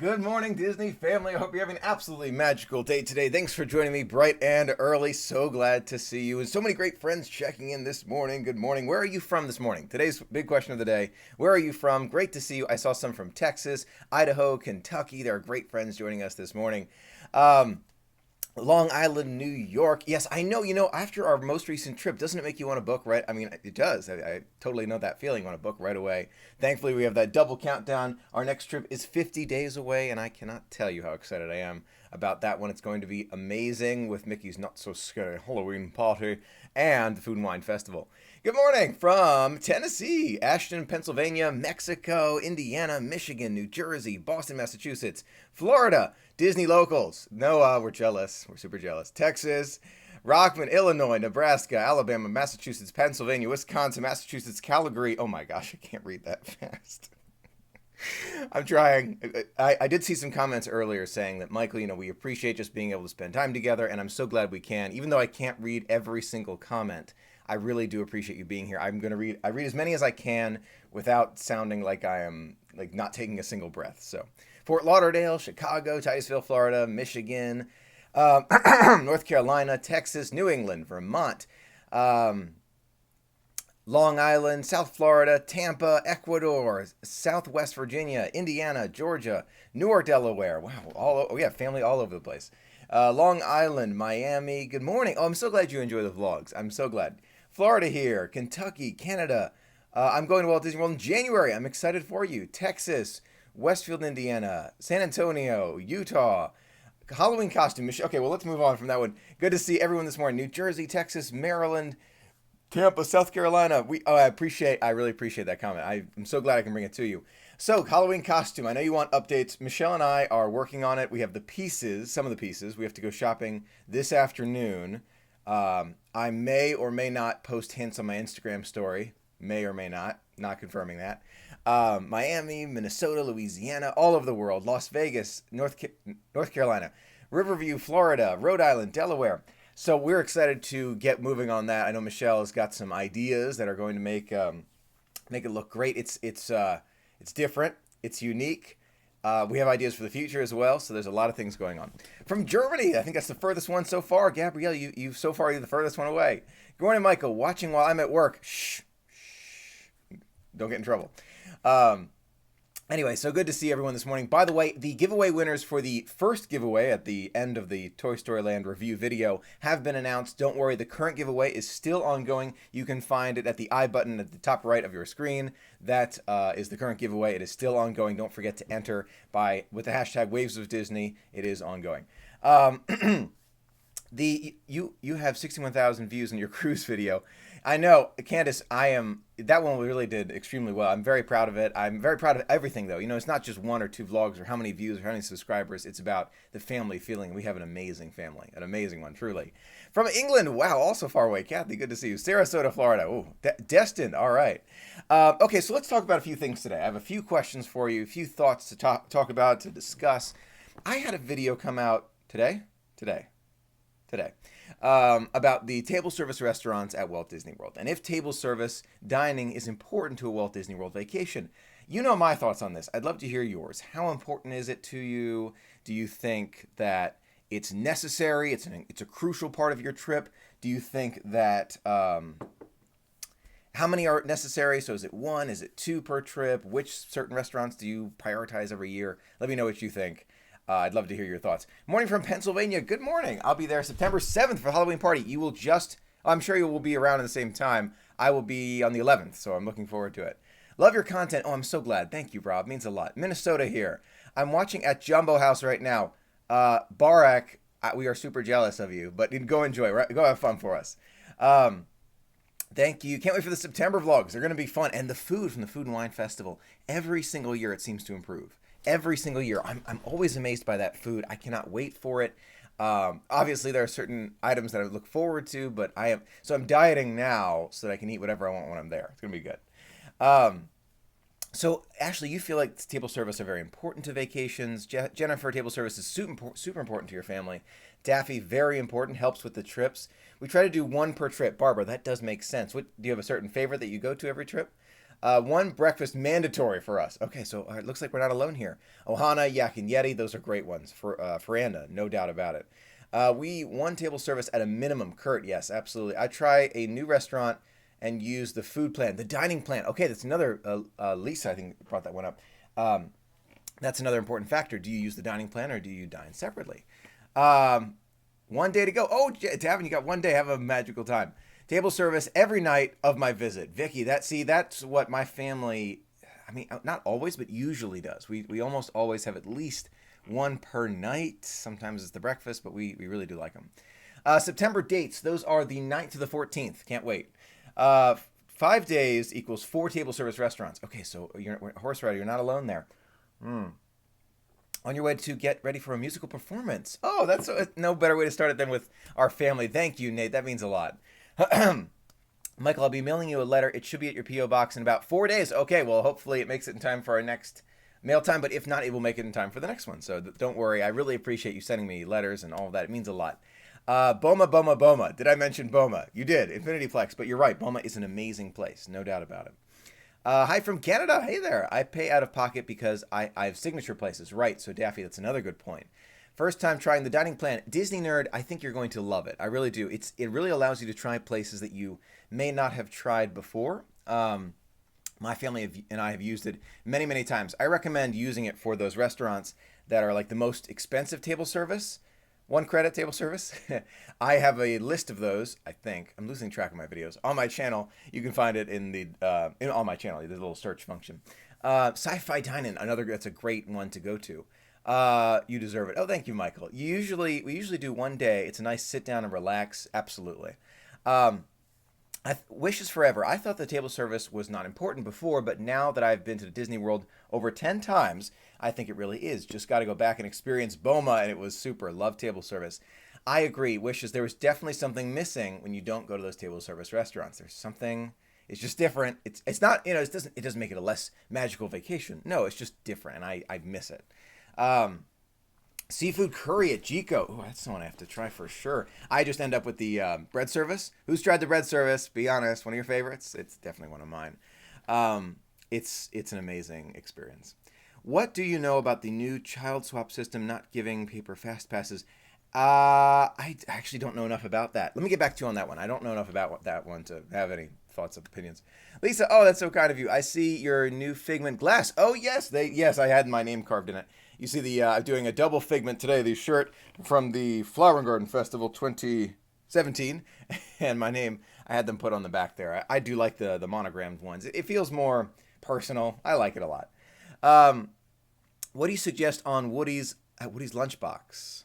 Good morning, Disney family. I hope you're having an absolutely magical day today. Thanks for joining me bright and early. So glad to see you. And so many great friends checking in this morning. Good morning. Where are you from this morning? Today's big question of the day. Where are you from? Great to see you. I saw some from Texas, Idaho, Kentucky. There are great friends joining us this morning. Um, Long Island, New York. Yes, I know. After our most recent trip, doesn't it make you want to book right? I mean, it does. I totally know that feeling. Want to book right away. Thankfully, we have that double countdown. Our next trip is 50 days away, and I cannot tell you how excited I am about that one. It's going to be amazing with Mickey's Not So Scary Halloween Party and the Food and Wine Festival. Good morning from Tennessee, Ashton, Pennsylvania, Mexico, Indiana, Michigan, New Jersey, Boston, Massachusetts, Florida, Disney locals. No, we're jealous. We're super jealous. Texas, Rockman, Illinois, Nebraska, Alabama, Massachusetts, Pennsylvania, Wisconsin, Massachusetts, Calgary. Oh my gosh, I can't read that fast. I'm trying. I did see some comments earlier saying that, Michael, we appreciate just being able to spend time together, and I'm so glad we can. Even though I can't read every single comment, I really do appreciate you being here. I read as many as I can without sounding like I am like not taking a single breath. So, Fort Lauderdale, Chicago, Titusville, Florida, Michigan, North Carolina, Texas, New England, Vermont, Long Island, South Florida, Tampa, Ecuador, Southwest Virginia, Indiana, Georgia, Newark, Delaware. Wow, we have family all over the place. Long Island, Miami. Good morning. Oh, I'm so glad you enjoy the vlogs. I'm so glad. Florida here, Kentucky, Canada. I'm going to Walt Disney World in January. I'm excited for you. Texas, Westfield, Indiana, San Antonio, Utah. Halloween costume. Okay, well, let's move on from that one. Good to see everyone this morning. New Jersey, Texas, Maryland, Tampa, South Carolina. I really appreciate that comment. I'm so glad I can bring it to you. So, Halloween costume. I know you want updates. Michelle and I are working on it. We have some of the pieces. We have to go shopping this afternoon. I may or may not post hints on my Instagram story. May or may not confirming that. Miami, Minnesota, Louisiana, all over the world. Las Vegas, North Carolina, Riverview, Florida, Rhode Island, Delaware. So we're excited to get moving on that. I know Michelle has got some ideas that are going to make it look great. It's different. It's unique. We have ideas for the future as well. So there's a lot of things going on. From Germany, I think that's the furthest one so far. Gabrielle, you so far you're the furthest one away. Good morning, Michael. Watching while I'm at work. Shh. Don't get in trouble. Anyway, so good to see everyone this morning. By the way, the giveaway winners for the first giveaway at the end of the Toy Story Land review video have been announced. Don't worry, the current giveaway is still ongoing. You can find it at the I button at the top right of your screen. That is the current giveaway. It is still ongoing. Don't forget to enter with the hashtag Waves of Disney. It is ongoing. You have 61,000 views in your cruise video. I know, Candace, that one really did extremely well. I'm very proud of it. I'm very proud of everything, though. It's not just one or two vlogs or how many views or how many subscribers. It's about the family feeling. We have an amazing family, an amazing one, truly. From England, wow, also far away. Kathy, good to see you. Sarasota, Florida. Oh, Destin, all right. Okay, so let's talk about a few things today. I have a few questions for you, a few thoughts to talk about, to discuss. I had a video come out today, about the table service restaurants at Walt Disney World, and if table service dining is important to a Walt Disney World vacation. You know my thoughts on this. I'd love to hear yours. How important is it to you? Do you think that it's necessary? It's a crucial part of your trip? Do you think that how many are necessary? So is it one? Is it two per trip? Which certain restaurants do you prioritize every year? Let me know what you think. I'd love to hear your thoughts. Morning from Pennsylvania. Good morning. I'll be there September 7th for the Halloween party. I'm sure you will be around at the same time. I will be on the 11th, so I'm looking forward to it. Love your content. Oh, I'm so glad. Thank you, Rob. Means a lot. Minnesota here. I'm watching at Jumbo House right now. Barak, we are super jealous of you, but go enjoy. Right? Go have fun for us. Thank you. Can't wait for the September vlogs. They're going to be fun. And the food from the Food and Wine Festival. Every single year it seems to improve. Every single year. I'm always amazed by that food. I cannot wait for it. Obviously, there are certain items that I look forward to, but I'm dieting now so that I can eat whatever I want when I'm there. It's going to be good. So, Ashley, you feel like table service are very important to vacations. Jennifer, table service is super important to your family. Daffy, very important, helps with the trips. We try to do one per trip. Barbara, that does make sense. Do you have a certain favorite that you go to every trip? One breakfast mandatory for us. Okay, so it looks like we're not alone here. Ohana, Yak, and Yeti, those are great ones. For Feranda, no doubt about it. We one table service at a minimum. Kurt, yes, absolutely. I try a new restaurant and use the food plan, the dining plan. Okay, that's another. Lisa, I think, brought that one up. That's another important factor. Do you use the dining plan or do you dine separately? 1 day to go. Oh, Tavin, you got 1 day. Have a magical time. Table service every night of my visit. Vicky, that's what my family, I mean, not always, but usually does. We almost always have at least one per night. Sometimes it's the breakfast, but we really do like them. September dates. Those are the 9th to the 14th. Can't wait. 5 days equals 4 table service restaurants. Okay, so Horse Rider, you're not alone there. On your way to get ready for a musical performance. Oh, that's no better way to start it than with our family. Thank you, Nate. That means a lot. Michael, I'll be mailing you a letter. It should be at your P.O. box in about 4 days. Okay, well, hopefully it makes it in time for our next mail time, but if not, it will make it in time for the next one. So don't worry. I really appreciate you sending me letters and all of that. It means a lot. Boma. Did I mention Boma? You did. Infinity Plex, but you're right. Boma is an amazing place. No doubt about it. Hi from Canada. Hey there. I pay out of pocket because I have signature places. Right. So Daffy, that's another good point. First time trying the dining plan. Disney Nerd, I think you're going to love it. I really do. It really allows you to try places that you may not have tried before. My family and I have used it many, many times. I recommend using it for those restaurants that are like the most expensive table service. 1 credit table service. I have a list of those. I think I'm losing track of my videos on my channel. You can find it on my channel. There's a little search function. Sci-fi dining, that's a great one to go to. You deserve it. Oh, thank you, Michael. We usually do 1 day. It's a nice sit down and relax. Absolutely. Wishes forever. I thought the table service was not important before, but now that I've been to the Disney World over 10 times, I think it really is. Just got to go back and experience Boma, and it was super. Love table service. I agree. Wishes, there was definitely something missing when you don't go to those table service restaurants. There's something. It's just different. It's not, it doesn't make it a less magical vacation. No, it's just different, and I miss it. Seafood curry at Jico. Oh, that's the one I have to try for sure. I just end up with the bread service. Who's tried the bread service? Be honest. One of your favorites? It's definitely one of mine. It's an amazing experience. What do you know about the new child swap system not giving paper fast passes? I actually don't know enough about that. Let me get back to you on that one. I don't know enough about that one to have any thoughts or opinions. Lisa, oh, that's so kind of you. I see your new Figment glass. Oh, yes, I had my name carved in it. You see I'm doing a double Figment today, the shirt from the Flower and Garden Festival 2017, and my name, I had them put on the back there. I do like the monogrammed ones. It feels more personal. I like it a lot. What do you suggest on Woody's lunchbox?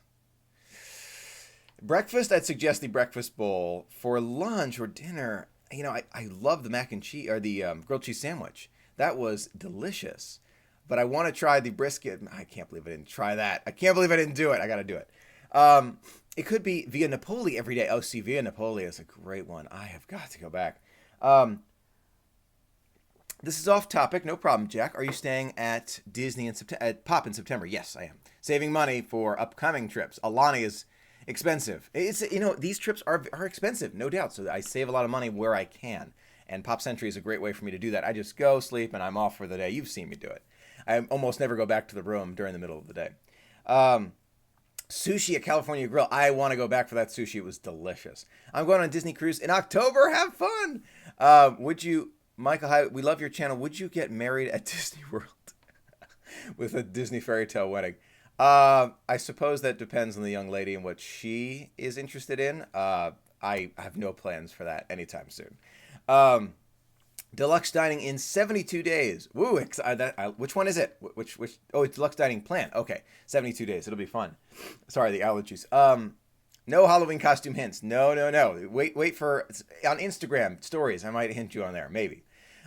Breakfast, I'd suggest the breakfast bowl. For lunch or dinner, I love the mac and cheese or the grilled cheese sandwich. That was delicious. But I want to try the brisket. I can't believe I didn't try that. I can't believe I didn't do it. I got to do it. It could be Via Napoli every day. Oh, see, Via Napoli is a great one. I have got to go back. This is off topic. No problem, Jack. Are you staying at Disney at Pop in September? Yes, I am. Saving money for upcoming trips. Alani is expensive. These trips are expensive, no doubt. So I save a lot of money where I can. And Pop Century is a great way for me to do that. I just go, sleep, and I'm off for the day. You've seen me do it. I almost never go back to the room during the middle of the day. Sushi at California Grill. I want to go back for that sushi. It was delicious. I'm going on a Disney cruise in October. Have fun. Michael, hi, we love your channel. Would you get married at Disney World with a Disney fairy tale wedding? I suppose that depends on the young lady and what she is interested in. I have no plans for that anytime soon. Deluxe dining in 72 days. Woo! Which one is it? Which? Oh, it's deluxe dining plan. Okay, 72 days. It'll be fun. Sorry, the allergies. No Halloween costume hints. No. Wait for on Instagram stories. I might hint you on there. Maybe.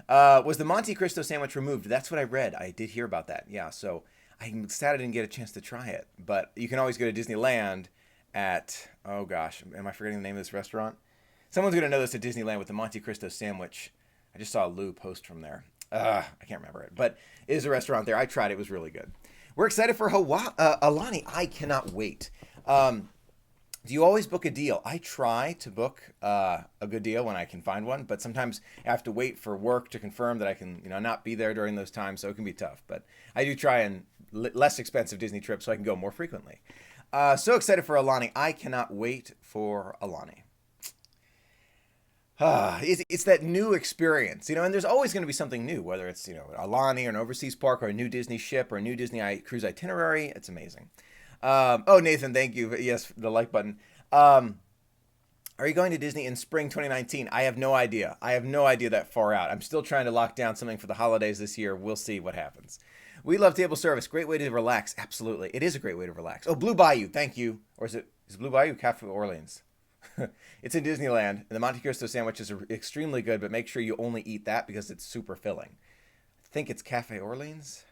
Was the Monte Cristo sandwich removed? That's what I read. I did hear about that. Yeah. So I'm sad I didn't get a chance to try it. But you can always go to Disneyland at, oh gosh, am I forgetting the name of this restaurant? Someone's going to know this at Disneyland with the Monte Cristo sandwich. I just saw Lou post from there. I can't remember it. But it is a restaurant there. I tried it. It was really good. We're excited for Alani. I cannot wait. Do you always book a deal? I try to book a good deal when I can find one, but sometimes I have to wait for work to confirm that I can, not be there during those times, so it can be tough. But I do try and less expensive Disney trips so I can go more frequently. So excited for Alani. I cannot wait for Alani. It's that new experience, and there's always going to be something new, whether it's, Alani or an overseas park or a new Disney ship or a new Disney cruise itinerary. It's amazing. Oh, Nathan, thank you. Yes, the like button. Are you going to Disney in spring 2019? I have no idea. I have no idea that far out. I'm still trying to lock down something for the holidays this year. We'll see what happens. We love table service. Great way to relax. Absolutely. It is a great way to relax. Oh, Blue Bayou. Thank you. Or is Blue Bayou Cafe Orleans? It's in Disneyland, and the Monte Cristo sandwiches are extremely good, but make sure you only eat that because it's super filling. I think it's Cafe Orleans.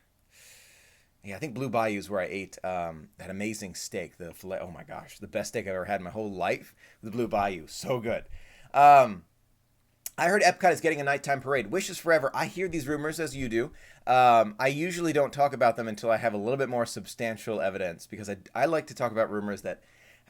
Yeah, I think Blue Bayou is where I ate that amazing steak, the filet. Oh my gosh, the best steak I've ever had in my whole life. The Blue Bayou, so good. I heard Epcot is getting a nighttime parade. Wishes forever. I hear these rumors as you do. I usually don't talk about them until I have a little bit more substantial evidence because I like to talk about rumors that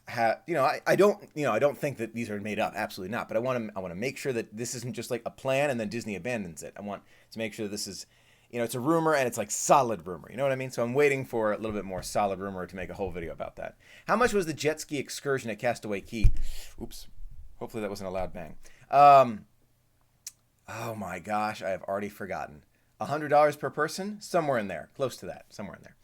have, I don't think that these are made up. Absolutely not. But I want to make sure that this isn't just like a plan and then Disney abandons it. I want to make sure this is, it's a rumor and it's like solid rumor. You know what I mean? So I'm waiting for a little bit more solid rumor to make a whole video about that. How much was the jet ski excursion at Castaway Cay? Oops. Hopefully that wasn't a loud bang. Oh my gosh, I have already forgotten. $100 per person? Somewhere in there. Close to that. Somewhere in there.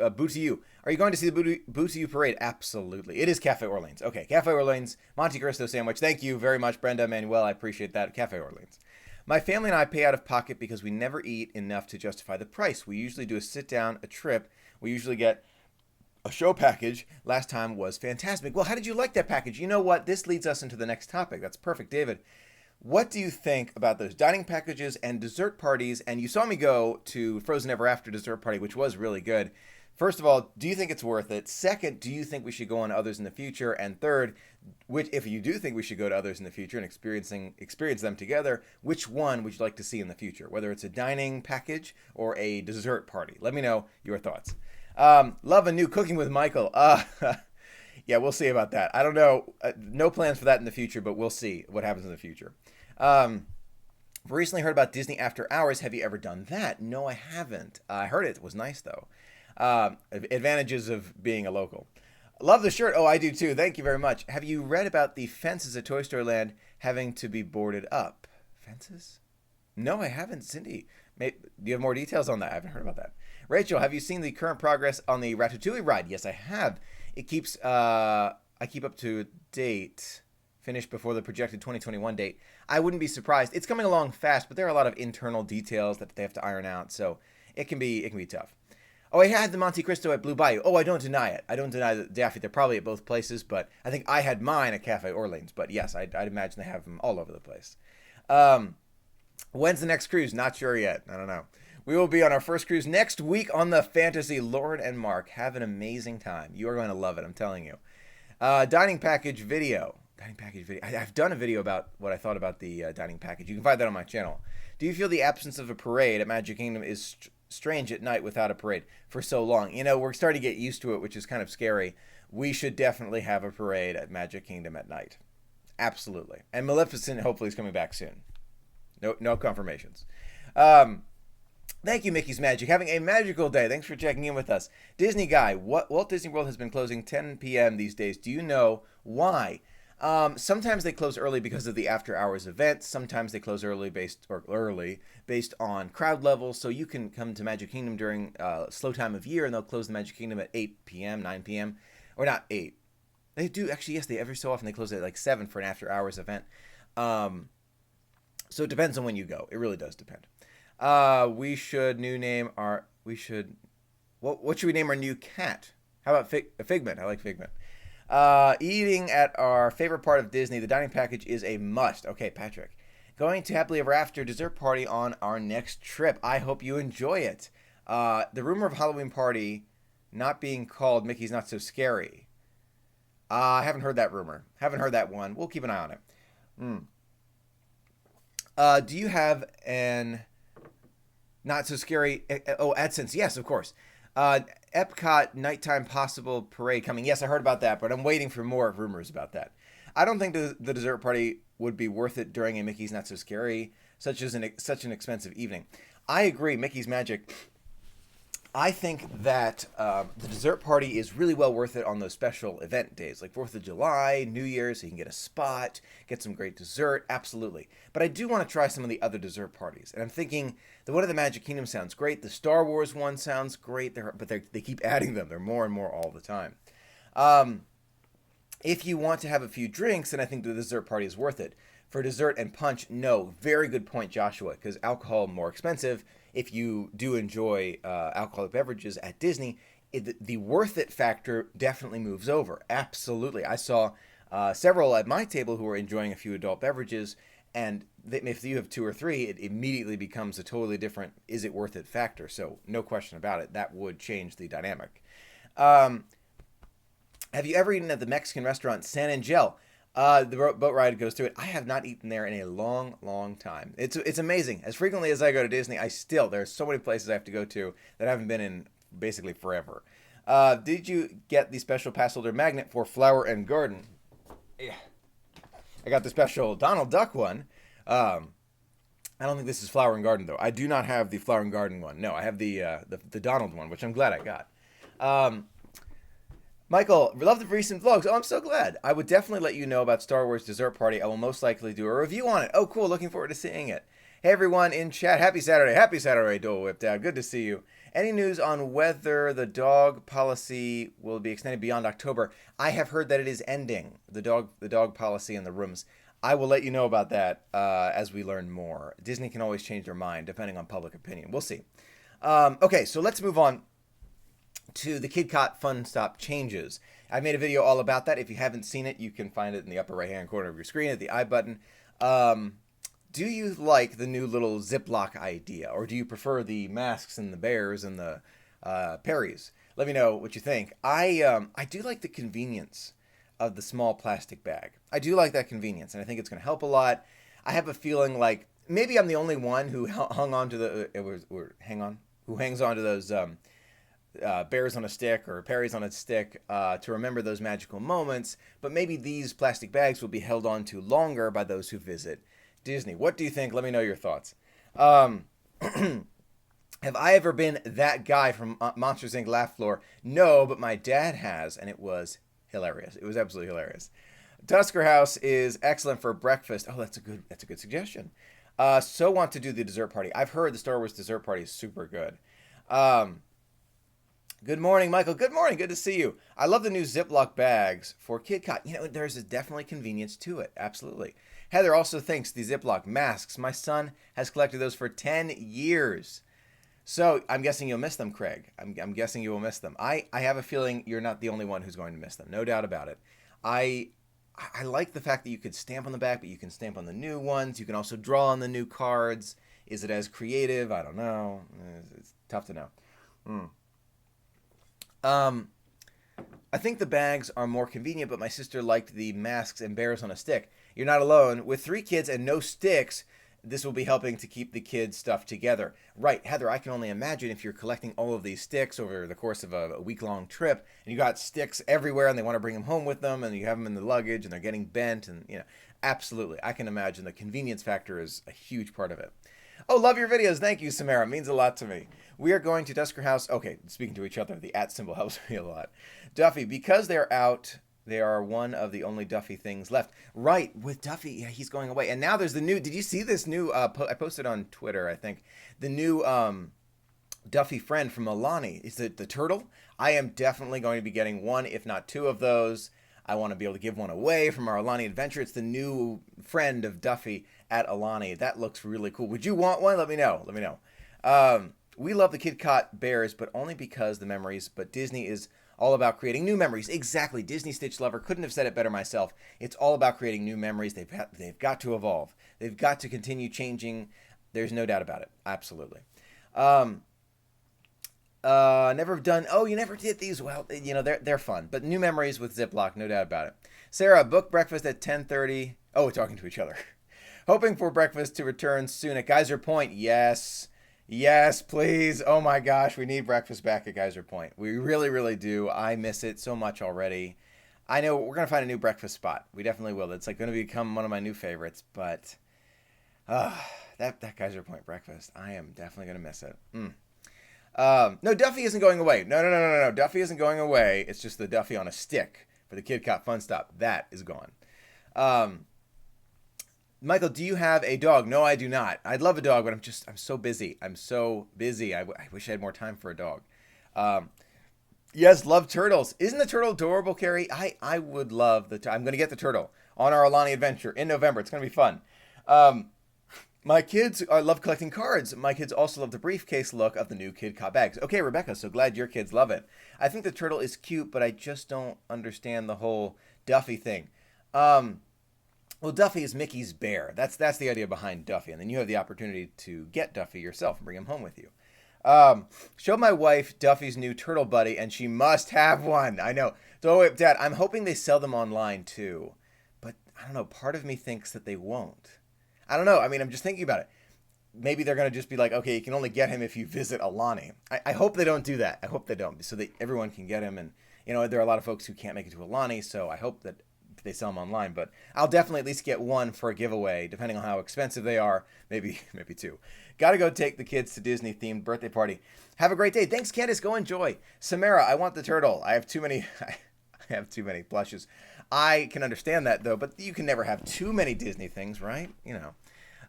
Boo to You. Are you going to see the Boo to You parade? Absolutely. It is Cafe Orleans. Okay, Cafe Orleans, Monte Cristo sandwich. Thank you very much, Brenda, Manuel. I appreciate that. Cafe Orleans. My family and I pay out of pocket because we never eat enough to justify the price. We usually do a sit down, a trip. We usually get a show package. Last time was fantastic. Well, how did you like that package? You know what? This leads us into the next topic. That's perfect, David. What do you think about those dining packages and dessert parties? And you saw me go to Frozen Ever After dessert party, which was really good. First of all, do you think it's worth it? Second, do you think we should go on others in the future? And third, if you do think we should go to others in the future and experience them together, which one would you like to see in the future? Whether it's a dining package or a dessert party. Let me know your thoughts. Love a new Cooking with Michael. Yeah, we'll see about that. I don't know. No plans for that in the future, but we'll see what happens in the future. Recently heard about Disney After Hours. Have you ever done that? No, I haven't. I heard it was nice, though. Advantages of being a local. Love the shirt. Oh, I do, too. Thank you very much. Have you read about the fences at Toy Story Land having to be boarded up? Fences? No, I haven't, Cindy. Do you have more details on that? I haven't heard about that. Rachel, have you seen the current progress on the Ratatouille ride? Yes, I have. It keeps, I keep up to date, finished before the projected 2021 date. I wouldn't be surprised. It's coming along fast, but there are a lot of internal details that they have to iron out, so it can be tough. Oh, I had the Monte Cristo at Blue Bayou. Oh, I don't deny it. I don't deny that Daffy. They're probably at both places, but I think I had mine at Cafe Orleans. But yes, I'd imagine they have them all over the place. When's the next cruise? Not sure yet. I don't know. We will be on our first cruise next week on the Fantasy. Lauren and Mark, have an amazing time. You are going to love it, I'm telling you. Dining package video. I've done a video about what I thought about the dining package. You can find that on my channel. Do you feel the absence of a parade at Magic Kingdom is strange at night without a parade for so long? We're starting to get used to it, which is kind of scary. We should definitely have a parade at Magic Kingdom at night. Absolutely. And Maleficent hopefully is coming back soon. No confirmations. Thank you, Mickey's Magic. Having a magical day. Thanks for checking in with us. Disney Guy, Walt Disney World has been closing 10 p.m. these days. Do you know why? Sometimes they close early because of the after hours event. Sometimes they close early based on crowd levels. So you can come to Magic Kingdom during slow time of year and they'll close the Magic Kingdom at 8 p.m., 9 p.m. Or not 8. They do actually, yes, every so often they close it at like 7 for an after hours event. So it depends on when you go. It really does depend. What should we name our new cat? How about Figment? I like Figment. Eating at our favorite part of Disney, the dining package is a must. Okay, Patrick. Going to Happily Ever After dessert party on our next trip. I hope you enjoy it. The rumor of Halloween party not being called Mickey's Not So Scary. I haven't heard that rumor. Haven't heard that one. We'll keep an eye on it. Do you have an Not So Scary? AdSense? Yes, of course. Epcot nighttime possible parade coming. Yes, I heard about that, but I'm waiting for more rumors about that. I don't think the dessert party would be worth it during a Mickey's Not So Scary, such an expensive evening. I agree, Mickey's Magic. I think that the dessert party is really well worth it on those special event days, like 4th of July, New Year's, so you can get a spot, get some great dessert, absolutely. But I do want to try some of the other dessert parties. And I'm thinking the one of the Magic Kingdom sounds great. The Star Wars one sounds great, they keep adding them. They're more and more all the time. If you want to have a few drinks, then I think the dessert party is worth it. For dessert and punch, no. Very good point, Joshua, because alcohol more expensive. If you do enjoy alcoholic beverages at Disney, the worth it factor definitely moves over. Absolutely. I saw several at my table who were enjoying a few adult beverages, and if you have two or three, it immediately becomes a totally different is it worth it factor. So no question about it. That would change the dynamic. Have you ever eaten at the Mexican restaurant San Angel? The boat ride goes through it. I have not eaten there in a long, long time. It's amazing. As frequently as I go to Disney, there are so many places I have to go to that I haven't been in basically forever. Did you get the special pass holder magnet for Flower and Garden? Yeah. I got the special Donald Duck one. I don't think this is Flower and Garden though. I do not have the Flower and Garden one. No, I have the Donald one, which I'm glad I got. Michael, love the recent vlogs. Oh, I'm so glad. I would definitely let you know about Star Wars Dessert Party. I will most likely do a review on it. Oh, cool. Looking forward to seeing it. Hey, everyone in chat. Happy Saturday. Happy Saturday, Dole Whipped Out. Good to see you. Any news on whether the dog policy will be extended beyond October? I have heard that it is ending, the dog policy in the rooms. I will let you know about that as we learn more. Disney can always change their mind depending on public opinion. We'll see. Okay, so let's move on to the Kidcot Funstop changes. I made a video all about that. If you haven't seen it, you can find it in the upper right-hand corner of your screen at the I button. Do you like the new little Ziploc idea, or do you prefer the masks and the bears and the Perrys? Let me know what you think. I do like the convenience of the small plastic bag. I do like that convenience, and I think it's going to help a lot. I have a feeling like maybe I'm the only one who hung on to who hangs on to those bears on a stick or Perry's on a stick to remember those magical moments, but maybe these plastic bags will be held on to longer by those who visit Disney. What do you think? Let me know your thoughts. Have I ever been that guy from Monsters Inc. Laugh Floor? No, but my dad has, and it was hilarious. It was absolutely hilarious. Tusker House is excellent for breakfast. Oh, that's a good suggestion. So want to do the dessert party. I've heard the Star Wars dessert party is super good. Good morning, Michael. Good morning. Good to see you. I love the new Ziploc bags for Kidcot. You know, there's definitely convenience to it. Absolutely. Heather also thinks the Ziploc masks. My son has collected those for 10 years. So I'm guessing you'll miss them, Craig. I'm guessing you will miss them. I have a feeling you're not the only one who's going to miss them. No doubt about it. I like the fact that you could stamp on the back, but you can stamp on the new ones. You can also draw on the new cards. Is it as creative? I don't know. It's tough to know. I think the bags are more convenient, but my sister liked the masks and bears on a stick. You're not alone. With 3 kids and no sticks, this will be helping to keep the kids' stuff together. Right, Heather, I can only imagine if you're collecting all of these sticks over the course of a week-long trip, and you got sticks everywhere, and they want to bring them home with them, and you have them in the luggage, and they're getting bent, and, absolutely. I can imagine the convenience factor is a huge part of it. Oh, love your videos. Thank you, Samara. It means a lot to me. We are going to Tusker House. Okay, speaking to each other, the @ symbol helps me a lot. Duffy, because they're out, they are one of the only Duffy things left. Right, with Duffy, yeah, he's going away. And now there's the new, did you see this new, I posted on Twitter, I think, the new Duffy friend from Alani. Is it the turtle? I am definitely going to be getting one, if not 2 of those. I want to be able to give one away from our Alani adventure. It's the new friend of Duffy at Alani. That looks really cool. Would you want one? Let me know. We love the Kidcot bears, but only because the memories. But Disney is all about creating new memories. Exactly. Disney Stitch Lover couldn't have said it better myself. It's all about creating new memories. They've got to evolve. They've got to continue changing. There's no doubt about it. Absolutely. Never done. Oh, you never did these. Well, they're fun. But new memories with Ziploc, no doubt about it. Sarah, book breakfast at 10:30. Oh, we're talking to each other. Hoping for breakfast to return soon at Geyser Point. Yes. Yes, please. Oh my gosh, we need breakfast back at Geyser Point. We really, really do. I miss it so much already. I know we're gonna find a new breakfast spot. We definitely will. It's like gonna become one of my new favorites. But uh, that Geyser Point breakfast, I am definitely gonna miss it. No, Duffy isn't going away. No. Duffy isn't going away. It's just the Duffy on a stick for the Kidcot Funstop. That is gone. Um, Michael, do you have a dog? No, I do not. I'd love a dog, but I'm so busy. I'm so busy. I wish I had more time for a dog. Um, yes, love turtles. Isn't the turtle adorable, Carrie? I would love I'm going to get the turtle on our Alani adventure in November. It's going to be fun. Um, my kids love collecting cards. My kids also love the briefcase look of the new Kidcot bags. Okay, Rebecca, so glad your kids love it. I think the turtle is cute, but I just don't understand the whole Duffy thing. Um, well, Duffy is Mickey's bear. That's the idea behind Duffy, and then you have the opportunity to get Duffy yourself and bring him home with you. Show my wife Duffy's new turtle buddy, and she must have one. I know. So, wait, Dad, I'm hoping they sell them online too, but I don't know. Part of me thinks that they won't. I don't know. I mean, I'm just thinking about it. Maybe they're gonna just be like, okay, you can only get him if you visit Alani. I hope they don't do that. I hope they don't, so that everyone can get him. And there are a lot of folks who can't make it to Alani, so I hope that they sell them online. But I'll definitely at least get one for a giveaway, depending on how expensive they are. Maybe maybe two. Got to go take the kids to Disney themed birthday party. Have a great day. Thanks, Candace. Go enjoy. Samara, I want the turtle. I have too many. I have too many plushes. I can understand that though, but you can never have too many Disney things, right?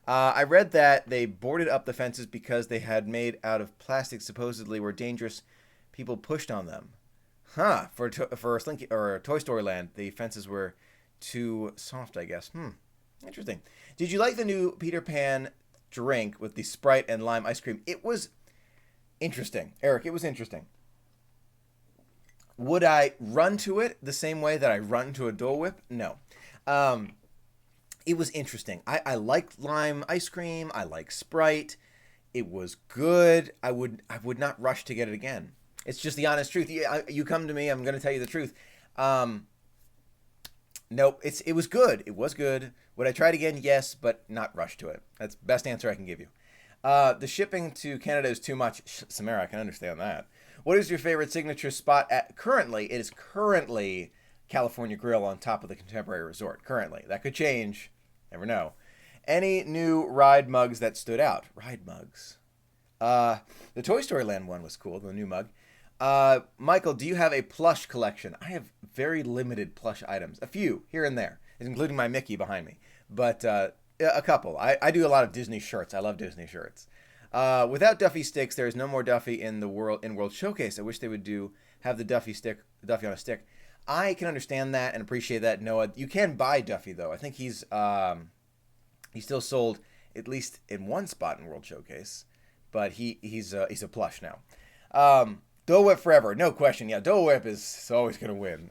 I read that they boarded up the fences because they had made out of plastic supposedly were dangerous. People pushed on them. Huh? For Slinky or Toy Story Land, the fences were too soft, I guess. Interesting. Did you like the new Peter Pan drink with the Sprite and lime ice cream? It was interesting, Eric. It was interesting. Would I run to it the same way that I run to a Dole Whip? No. Um, it was interesting. I like lime ice cream. I like Sprite. It was good. I would not rush to get it again. It's just the honest truth. You come to me, I'm going to tell you the truth. Um, nope. It was good. It was good. Would I try it again? Yes, but not rush to it. That's the best answer I can give you. The shipping to Canada is too much. Samara, I can understand that. What is your favorite signature spot at currently? It is currently California Grill on top of the Contemporary Resort. Currently. That could change. Never know. Any new ride mugs that stood out? Ride mugs. The Toy Story Land one was cool, the new mug. Michael, do you have a plush collection? I have very limited plush items. A few, here and there, including my Mickey behind me. But a couple. I do a lot of Disney shirts. I love Disney shirts. Without Duffy sticks, there is no more Duffy in the World Showcase. I wish they would have the Duffy on a stick. I can understand that and appreciate that, Noah. You can buy Duffy though. I think he's still sold at least in one spot in World Showcase, but he's a plush now. Dole Whip forever, no question. Yeah, Dole Whip is always going to win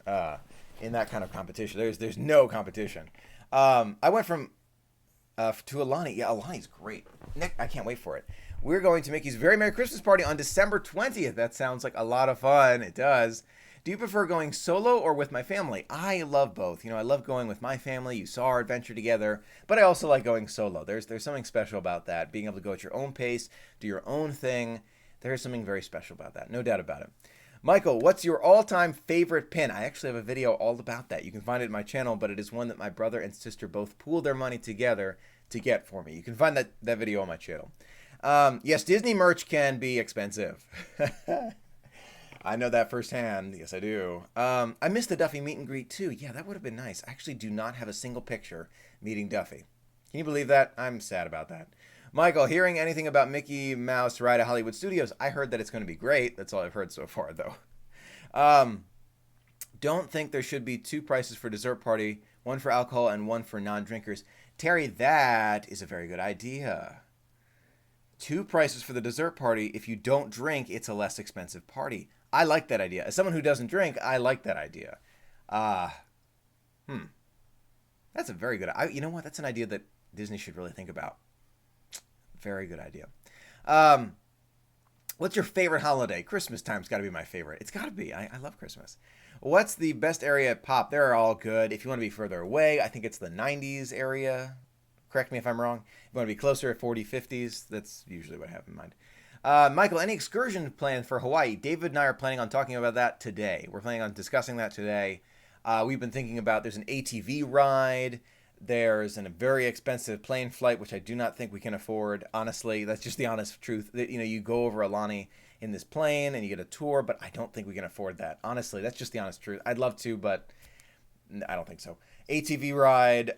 in that kind of competition. There's no competition. I went from to Alani. Yeah, Alani's great. Nick, I can't wait for it. We're going to Mickey's Very Merry Christmas Party on December 20th. That sounds like a lot of fun. It does. Do you prefer going solo or with my family? I love both. I love going with my family. You saw our adventure together, but I also like going solo. There's something special about that. Being able to go at your own pace, do your own thing. There's something very special about that. No doubt about it. Michael, what's your all-time favorite pin? I actually have a video all about that. You can find it in my channel, but it is one that my brother and sister both pooled their money together to get for me. You can find that video on my channel. Yes, Disney merch can be expensive. I know that firsthand. Yes, I do. I missed the Duffy meet and greet too. Yeah, that would have been nice. I actually do not have a single picture meeting Duffy. Can you believe that? I'm sad about that. Michael, hearing anything about Mickey Mouse ride at Hollywood Studios? I heard that it's going to be great. That's all I've heard so far, though. Don't think there should be two prices for dessert party, one for alcohol and one for non-drinkers. Terry, that is a very good idea. Two prices for the dessert party. If you don't drink, it's a less expensive party. I like that idea. As someone who doesn't drink, I like that idea. That's a very good. You know what? That's an idea that Disney should really think about. Very good idea. What's your favorite holiday? Christmas time's got to be my favorite. It's got to be. I love Christmas. What's the best area at Pop? They're all good. If you want to be further away, I think it's the 90s area. Correct me if I'm wrong. If you want to be closer at 40s, 50s, that's usually what I have in mind. Michael, any excursion plans for Hawaii? David and I are planning on talking about that today. We're planning on discussing that today. We've been thinking about there's an ATV ride. There's a very expensive plane flight, which I do not think we can afford. Honestly, that's just the honest truth. You go over Alani in this plane and you get a tour, but I don't think we can afford that. Honestly, that's just the honest truth. I'd love to, but I don't think so. ATV ride.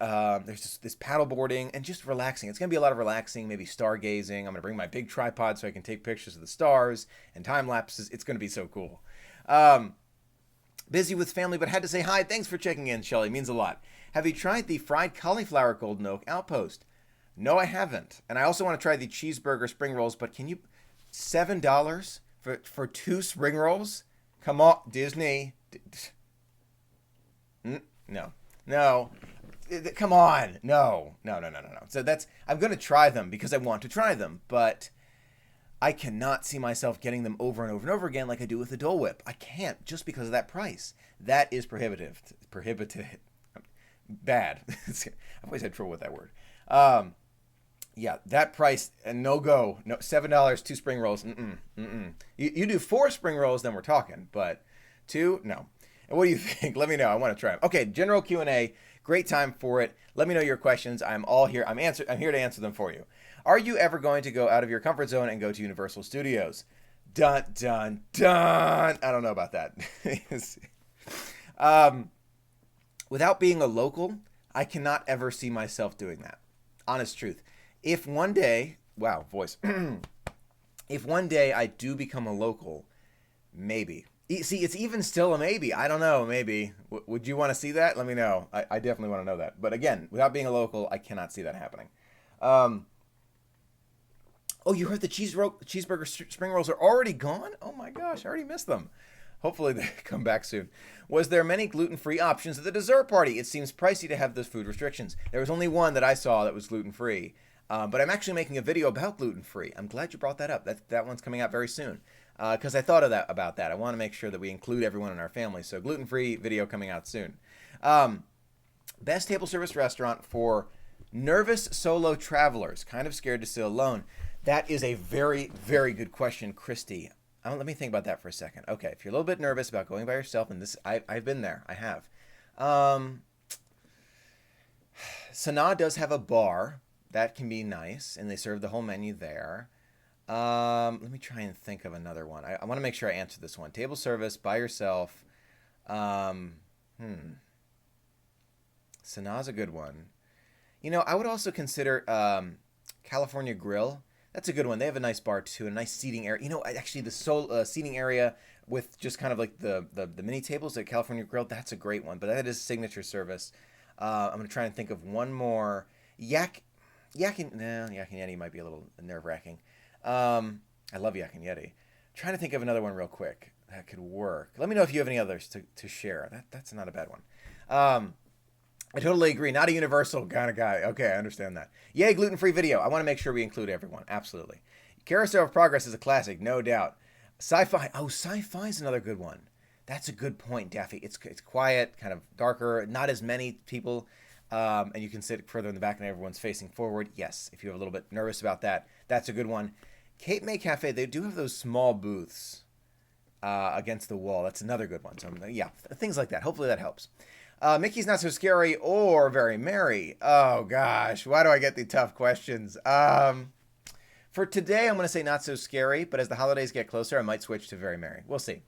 There's just this paddle boarding and just relaxing. It's going to be a lot of relaxing, maybe stargazing. I'm going to bring my big tripod so I can take pictures of the stars and time lapses. It's going to be so cool. Busy with family, but had to say hi. Thanks for checking in, Shelly. Means a lot. Have you tried the fried cauliflower Golden Oak Outpost? No, I haven't. And I also want to try the cheeseburger spring rolls, but can you... $7 for 2 spring rolls? Come on, Disney. No. Come on. No. So I'm going to try them because I want to try them, but I cannot see myself getting them over and over and over again like I do with the Dole Whip. I can't, just because of that price. That is prohibitive. Bad. I've always had trouble with that word. Yeah, that price, and no go. No, $7, 2 spring rolls. You do 4 spring rolls, then we're talking. But 2, no. And what do you think? Let me know. I want to try them. Okay, general Q&A. Great time for it. Let me know your questions. I'm all here. I'm here to answer them for you. Are you ever going to go out of your comfort zone and go to Universal Studios? Dun, dun, dun. I don't know about that. Without being a local, I cannot ever see myself doing that. Honest truth. If one day, wow, voice. If one day I do become a local, maybe. See, it's even still a maybe. I don't know, maybe. Would you want to see that? Let me know. I definitely want to know that. But again, without being a local, I cannot see that happening. Oh, you heard the cheeseburger spring rolls are already gone? Oh my gosh, I already missed them. Hopefully they come back soon. Was there many gluten-free options at the dessert party? It seems pricey to have those food restrictions. There was only one that I saw that was gluten-free. But I'm actually making a video about gluten-free. I'm glad you brought that up. That one's coming out very soon. Because I thought about that. I want to make sure that we include everyone in our family. So gluten-free video coming out soon. Best table service restaurant for nervous solo travelers. Kind of scared to sit alone. That is a very, very good question, Christy. Let me think about that for a second. Okay, if you're a little bit nervous about going by yourself, and I've been there. I have. Sanaa does have a bar. That can be nice, and they serve the whole menu there. Let me try and think of another one. I want to make sure I answer this one. Table service, by yourself. Sanaa's a good one. I would also consider California Grill. That's a good one. They have a nice bar, too, a nice seating area. Actually, the seating area with just kind of like the mini tables at California Grill, that's a great one. But that is signature service. I'm going to try and think of one more. Yak and Yeti might be a little nerve-wracking. I love Yak and Yeti. Trying to think of another one real quick that could work. Let me know if you have any others to share. That's not a bad one. I totally agree. Not a universal kind of guy. Okay, I understand that. Yay, gluten-free video. I want to make sure we include everyone. Absolutely. Carousel of Progress is a classic, no doubt. Sci-fi. Oh, sci-fi is another good one. That's a good point, Daffy. It's quiet, kind of darker, not as many people, and you can sit further in the back and everyone's facing forward. Yes, if you're a little bit nervous about that, that's a good one. Cape May Cafe, they do have those small booths against the wall. That's another good one. So, yeah, things like that. Hopefully that helps. Mickey's Not So Scary or Very Merry. Oh, gosh. Why do I get the tough questions? For today, I'm going to say Not So Scary, but as the holidays get closer, I might switch to Very Merry. We'll see.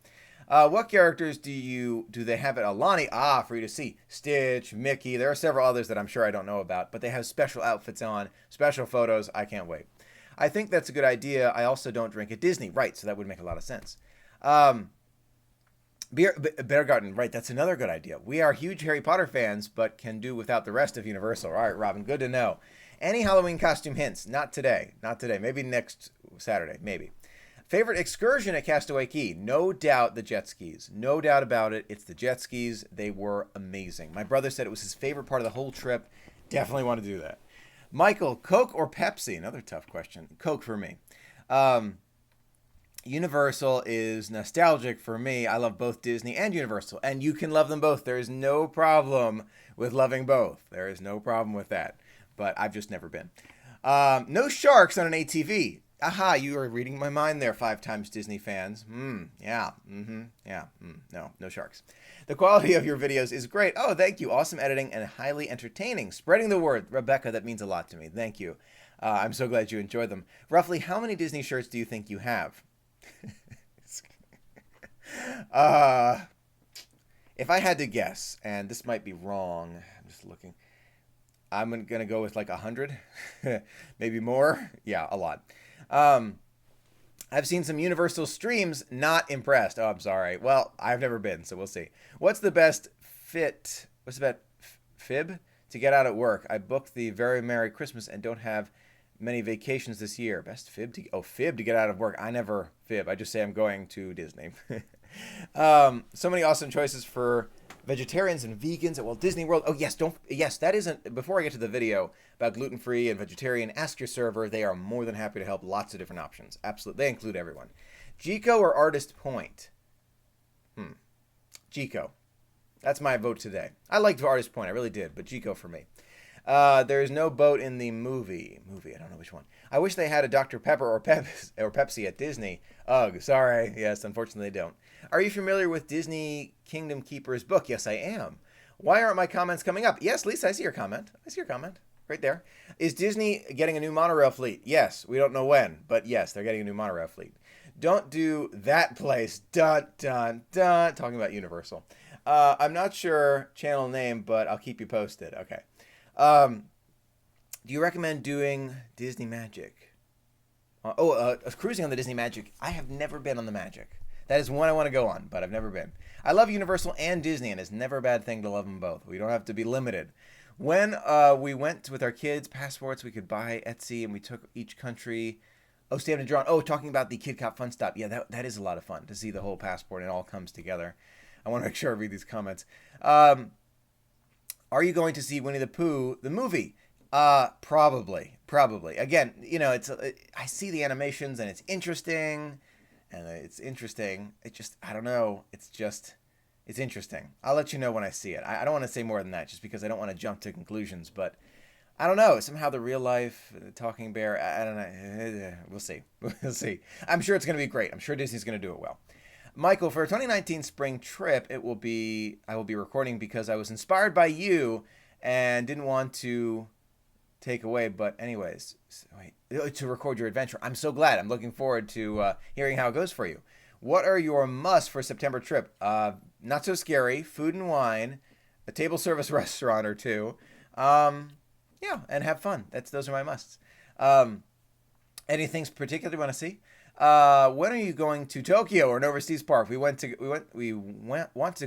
What characters do they have at Alani? For you to see. Stitch, Mickey. There are several others that I'm sure I don't know about, but they have special outfits on, special photos. I can't wait. I think that's a good idea. I also don't drink at Disney. Right, so that would make a lot of sense. Bear Garden, right, that's another good idea. We are huge Harry Potter fans, but can do without the rest of Universal. All right, Robin, good to know. Any Halloween costume hints? Not today. Maybe next Saturday, maybe. Favorite excursion at Castaway Cay? No doubt the jet skis. No doubt about it. It's the jet skis. They were amazing. My brother said it was his favorite part of the whole trip. Definitely want to do that. Michael, Coke or Pepsi? Another tough question. Coke for me. Universal is nostalgic for me. I love both Disney and Universal, and you can love them both. There is no problem with loving both. There is no problem with that, but I've just never been. No sharks on an ATV. Aha, you are reading my mind there, 5 times Disney fans. Yeah. Yeah. No, no sharks. The quality of your videos is great. Oh, thank you. Awesome editing and highly entertaining. Spreading the word. Rebecca, that means a lot to me. Thank you. I'm so glad you enjoyed them. Roughly how many Disney shirts do you think you have? uh, if I had to guess, and this might be wrong, I'm just looking. I'm going to go with like 100, maybe more. Yeah, a lot. Um, I've seen some Universal streams, not impressed. Oh, I'm sorry. Well, I've never been, so we'll see. What's the best fit? What's the best fib to get out at work? I booked the Very Merry Christmas and don't have many vacations this year. Best fib to get out of work. I never fib. I just say I'm going to Disney. So many awesome choices for vegetarians and vegans at Walt Disney World. Oh yes, that isn't. Before I get to the video about gluten-free and vegetarian, ask your server. They are more than happy to help. Lots of different options. Absolutely, they include everyone. Gico or Artist Point? Gico. That's my vote today. I liked Artist Point, I really did, but Gico for me. There's no boat in the movie. I don't know which one. I wish they had a Dr. Pepper or Pepsi at Disney. Ugh, sorry. Yes, unfortunately they don't. Are you familiar with Disney Kingdom Keeper's book? Yes, I am. Why aren't my comments coming up? Yes, Lisa, I see your comment. Right there. Is Disney getting a new monorail fleet? Yes, we don't know when, but yes, they're getting a new monorail fleet. Don't do that place. Dun, dun, dun. Talking about Universal. I'm not sure channel name, but I'll keep you posted. Okay. Do you recommend doing Disney Magic? Cruising on the Disney Magic. I have never been on the Magic. That is one I want to go on, but I've never been. I love Universal and Disney, and it's never a bad thing to love them both. We don't have to be limited. When we went with our kids' passports, we could buy Etsy, and we took each country. Oh, stamped and drawn. Oh, talking about the Kidcot Funstop. Yeah, that is a lot of fun to see the whole passport and it all comes together. I want to make sure I read these comments. Are you going to see Winnie the Pooh, the movie? Probably. Again, I see the animations and it's interesting. It just, I don't know. It's interesting. I'll let you know when I see it. I don't want to say more than that just because I don't want to jump to conclusions, but I don't know. Somehow the real life talking bear, I don't know. We'll see. We'll see. I'm sure it's going to be great. I'm sure Disney's going to do it well. Michael, for a 2019 spring trip, I will be recording because I was inspired by you and didn't want to take away. But anyways, to record your adventure. I'm so glad. I'm looking forward to hearing how it goes for you. What are your musts for September trip? Not so scary. Food and wine, a table service restaurant or two. Yeah, and have fun. Those are my musts. Anything particular you want to see? When are you going to Tokyo or an overseas park? We want to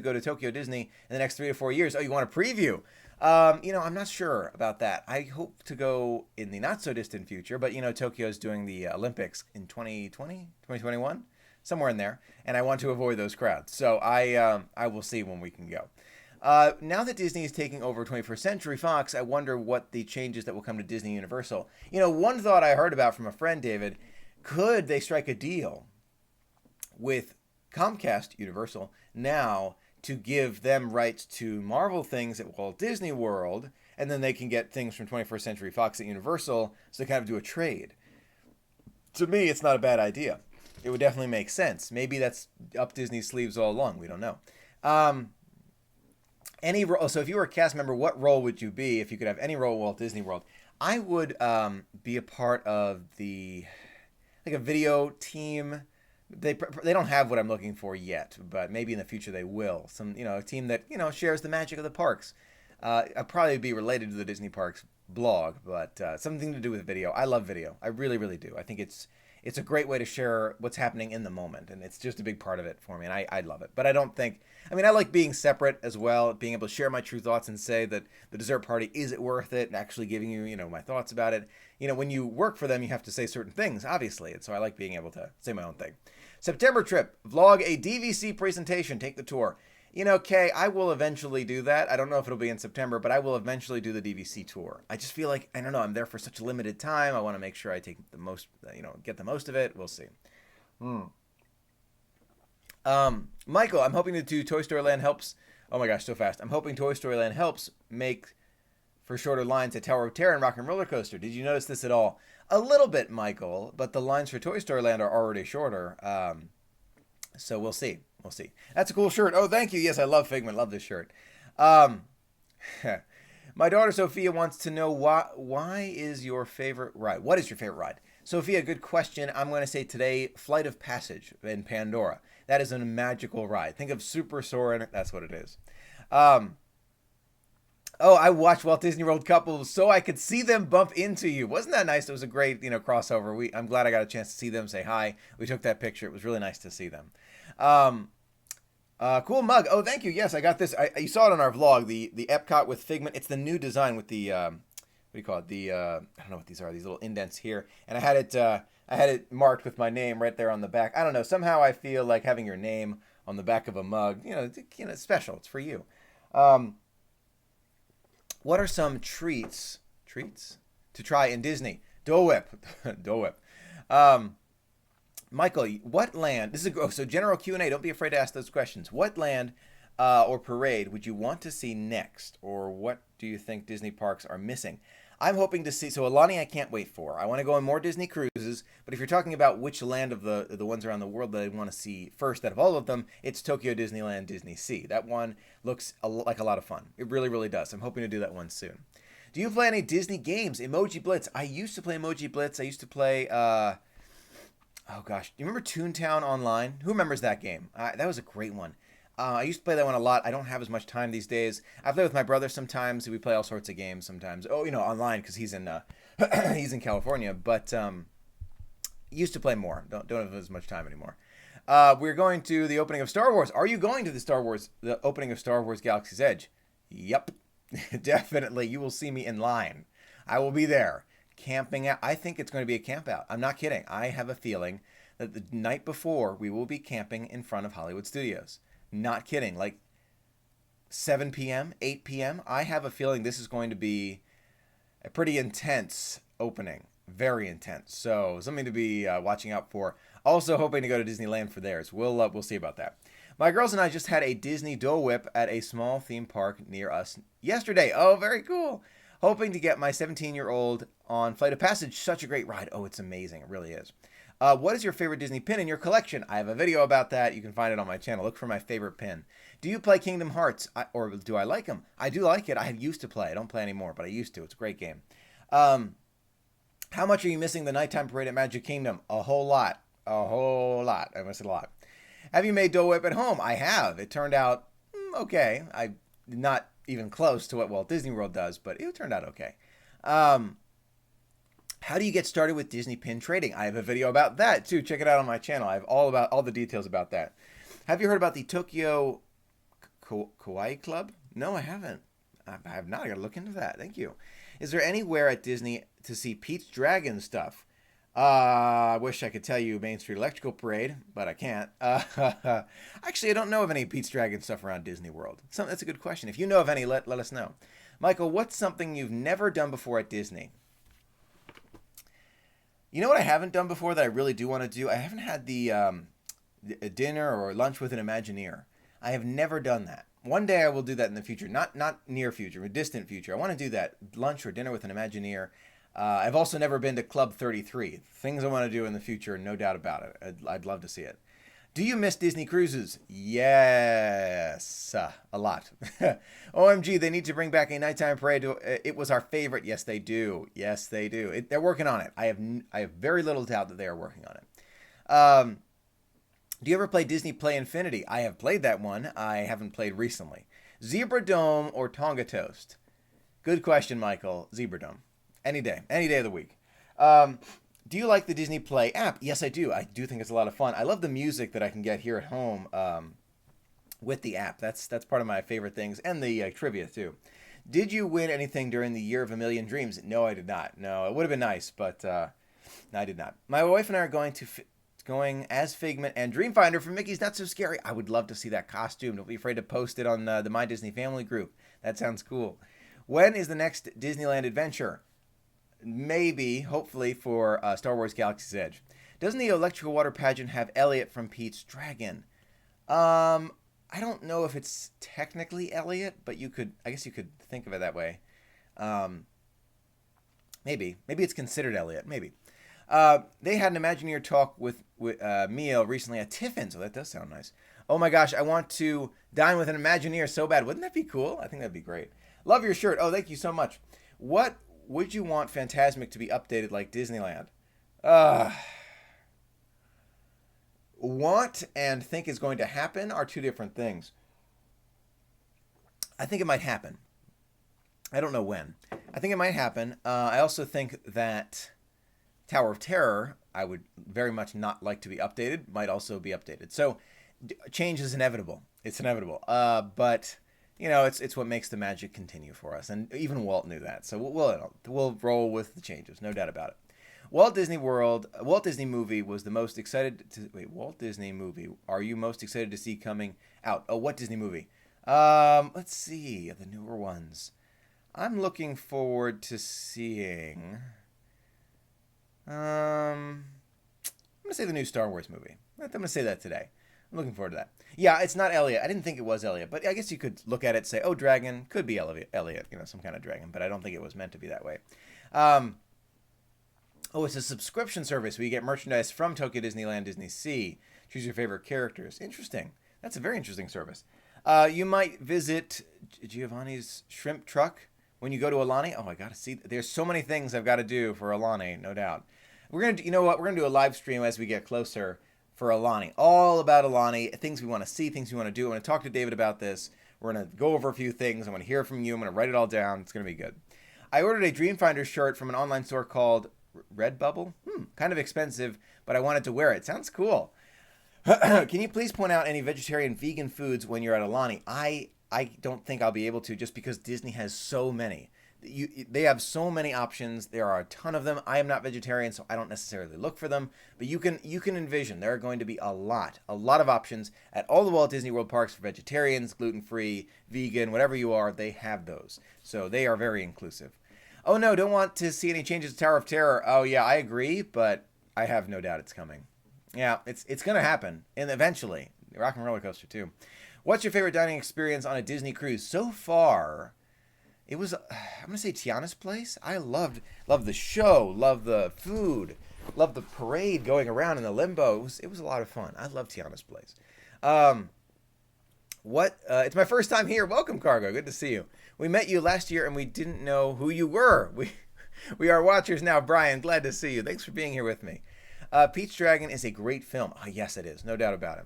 go to Tokyo Disney in the next 3 to 4 years. Oh, you want a preview? I'm not sure about that. I hope to go in the not so distant future, but Tokyo's doing the Olympics in 2020, 2021, somewhere in there, and I want to avoid those crowds. So I will see when we can go. Now that Disney is taking over 21st Century Fox, I wonder what the changes that will come to Disney Universal. One thought I heard about from a friend, David, could they strike a deal with Comcast Universal now to give them rights to Marvel things at Walt Disney World, and then they can get things from 21st Century Fox at Universal, so they kind of do a trade? To me, it's not a bad idea. It would definitely make sense. Maybe that's up Disney's sleeves all along. We don't know. So if you were a cast member, what role would you be if you could have any role at Walt Disney World? I would be a part of a video team. They don't have what I'm looking for yet, but maybe in the future they will. A team that shares the magic of the parks. I'd probably be related to the Disney Parks blog, but something to do with video. I love video. I really, really do. I think it's a great way to share what's happening in the moment, and it's just a big part of it for me, and I love it. But I like being separate as well, being able to share my true thoughts and say that the dessert party, is it worth it, and actually giving you, my thoughts about it. When you work for them, you have to say certain things, obviously, and so I like being able to say my own thing. September trip, vlog a DVC presentation, take the tour. Kay, I will eventually do that. I don't know if it'll be in September, but I will eventually do the DVC tour. I just feel like, I don't know, I'm there for such a limited time. I want to make sure I take the most, get the most of it. We'll see. Michael, I'm hoping to do Toy Story Land helps. Oh my gosh, so fast. I'm hoping Toy Story Land helps make for shorter lines at Tower of Terror and Rock and Roller Coaster. Did you notice this at all? A little bit, Michael, but the lines for Toy Story Land are already shorter. So we'll see. We'll see. That's a cool shirt. Oh, thank you. Yes, I love Figment. Love this shirt. Um, my daughter Sophia wants to know why is your favorite ride? What is your favorite ride? Sophia, good question. I'm going to say today, Flight of Passage in Pandora. That is a magical ride. Think of Super Soarin'. That's what it is. Oh, I watched Walt Disney World couples so I could see them bump into you. Wasn't that nice? It was a great, crossover. I'm glad I got a chance to see them, say hi. We took that picture. It was really nice to see them. Cool mug. Oh, thank you. Yes, I got this. You saw it on our vlog. The Epcot with Figment. It's the new design with the what do you call it? I don't know what these are. These little indents here. And I had it marked with my name right there on the back. I don't know. Somehow I feel like having your name on the back of a mug. It's special. It's for you. What are some treats to try in Disney? Dole Whip. Dole Whip. Michael, what land? So general Q&A. Don't be afraid to ask those questions. What land or parade would you want to see next, or what do you think Disney parks are missing? I'm hoping to see. So Alani, I can't wait for. I want to go on more Disney cruises. But if you're talking about which land of the ones around the world that I want to see first, out of all of them, it's Tokyo Disneyland Disney Sea. That one looks like a lot of fun. It really, really does. I'm hoping to do that one soon. Do you play any Disney games? Emoji Blitz. I used to play Emoji Blitz. I used to play. Oh gosh, do you remember Toontown Online? Who remembers that game? That was a great one. I used to play that one a lot. I don't have as much time these days. I play with my brother sometimes. We play all sorts of games sometimes. Oh, online because he's in he's in California. But used to play more. Don't have as much time anymore. We're going to the opening of Star Wars. Are you going to the opening of Star Wars Galaxy's Edge? Yep, definitely. You will see me in line. I will be there camping out. I think it's going to be a camp out. I'm not kidding. I have a feeling that the night before we will be camping in front of Hollywood Studios. Not kidding. Like 7 p.m., 8 p.m. I have a feeling this is going to be a pretty intense opening. Very intense. So something to be watching out for. Also hoping to go to Disneyland for theirs. We'll see about that. My girls and I just had a Disney Dole Whip at a small theme park near us yesterday. Oh, very cool. Hoping to get my 17-year-old on Flight of Passage. Such a great ride. Oh, it's amazing. It really is. What is your favorite Disney pin in your collection? I have a video about that. You can find it on my channel. Look for my favorite pin. Do you play Kingdom Hearts, or do I like them? I do like it. I used to play. I don't play anymore, but I used to. It's a great game. How much are you missing the nighttime parade at Magic Kingdom? A whole lot. A whole lot. I miss it a lot. Have you made Dole Whip at home? I have. It turned out okay. Not even close to what Walt Disney World does, but it turned out okay. How do you get started with Disney pin trading? I have a video about that too. Check it out on my channel. I have all the details about that. Have you heard about the Tokyo Kawaii Club? No, I haven't. I have not. I gotta look into that. Thank you. Is there anywhere at Disney to see Pete's Dragon stuff? I wish I could tell you Main Street Electrical Parade, but I can't. Actually, I don't know of any Pete's Dragon stuff around Disney World. That's a good question. If you know of any, let us know. Michael, what's something you've never done before at Disney? You know what I haven't done before that I really do want to do? I haven't had the dinner or lunch with an Imagineer. I have never done that. One day I will do that in the future. Not near future, but distant future. I want to do that. Lunch or dinner with an Imagineer. I've also never been to Club 33. Things I want to do in the future, no doubt about it. I'd love to see it. Do you miss Disney cruises? Yes, a lot. OMG, they need to bring back a nighttime parade. It was our favorite. Yes, they do. Yes, they do. They're working on it. I have very little doubt that they are working on it. Do you ever play Disney Play Infinity? I have played that one. I haven't played recently. Zebra Dome or Tonga Toast? Good question, Michael. Zebra Dome. Any day of the week. Do you like the Disney Play app? Yes, I do. I do think it's a lot of fun. I love the music that I can get here at home with the app. That's part of my favorite things, and the trivia too. Did you win anything during the Year of a Million Dreams? No, I did not. No, it would have been nice, but no, I did not. My wife and I are going as Figment and Dreamfinder for Mickey's Not So Scary. I would love to see that costume. Don't be afraid to post it on the My Disney Family group. That sounds cool. When is the next Disneyland adventure? Maybe, hopefully, for Star Wars Galaxy's Edge. Doesn't the electrical water pageant have Elliot from Pete's Dragon? I don't know if it's technically Elliot, but I guess you could think of it that way. Um, maybe it's considered Elliot. Maybe. They had an Imagineer talk with Mio recently at Tiffin's. Oh, that does sound nice. Oh my gosh, I want to dine with an Imagineer so bad. Wouldn't that be cool? I think that'd be great. Love your shirt. Oh, thank you so much. What would you want Fantasmic to be updated like Disneyland? Uh, want and think is going to happen are two different things. I think it might happen. I don't know when. I think it might happen. I also think that Tower of Terror, I would very much not like to be updated, might also be updated. So change is inevitable. It's inevitable. But it's what makes the magic continue for us, and even Walt knew that. So we'll roll with the changes, no doubt about it. Walt Disney movie was the most excited to wait. Walt Disney movie. Are you most excited to see coming out? Oh, what Disney movie? Let's see the newer ones. I'm looking forward to seeing. I'm gonna say the new Star Wars movie. I'm gonna say that today. I'm looking forward to that. Yeah, it's not Elliot. I didn't think it was Elliot, but I guess you could look at it and say, oh, dragon, could be Elliot, some kind of dragon, but I don't think it was meant to be that way. It's a subscription service where you get merchandise from Tokyo Disneyland, Disney Sea. Choose your favorite characters. Interesting. That's a very interesting service. You might visit Giovanni's Shrimp Truck when you go to Alani. Oh, I got to see. There's so many things I've got to do for Alani, no doubt. We're going to, We're going to do a live stream as we get closer for Alani. All about Alani, things we want to see, things we want to do. I'm going to talk to David about this. We're going to go over a few things. I'm going to hear from you. I'm going to write it all down. It's going to be good. I ordered a Dreamfinder shirt from an online store called Redbubble. Kind of expensive, but I wanted to wear it. Sounds cool. Can you please point out any vegetarian, vegan foods when you're at Alani? I don't think I'll be able to, just because Disney has so many. They have so many options. There are a ton of them. I am not vegetarian, so I don't necessarily look for them. But you can envision there are going to be a lot of options at all the Walt Disney World parks for vegetarians, gluten-free, vegan, whatever you are. They have those, so they are very inclusive. Oh no, don't want to see any changes to Tower of Terror. Oh yeah, I agree, but I have no doubt it's coming. Yeah, it's gonna happen, and eventually, Rock and Roller Coaster too. What's your favorite dining experience on a Disney cruise so far? It was, I'm gonna say Tiana's Place. I loved the show, loved the food, loved the parade going around in the limbo. It was a lot of fun. I love Tiana's Place. It's my first time here. Welcome, Cargo. Good to see you. We met you last year and we didn't know who you were. We are watchers now. Brian, glad to see you. Thanks for being here with me. Pete's Dragon is a great film. Oh, yes, it is. No doubt about it.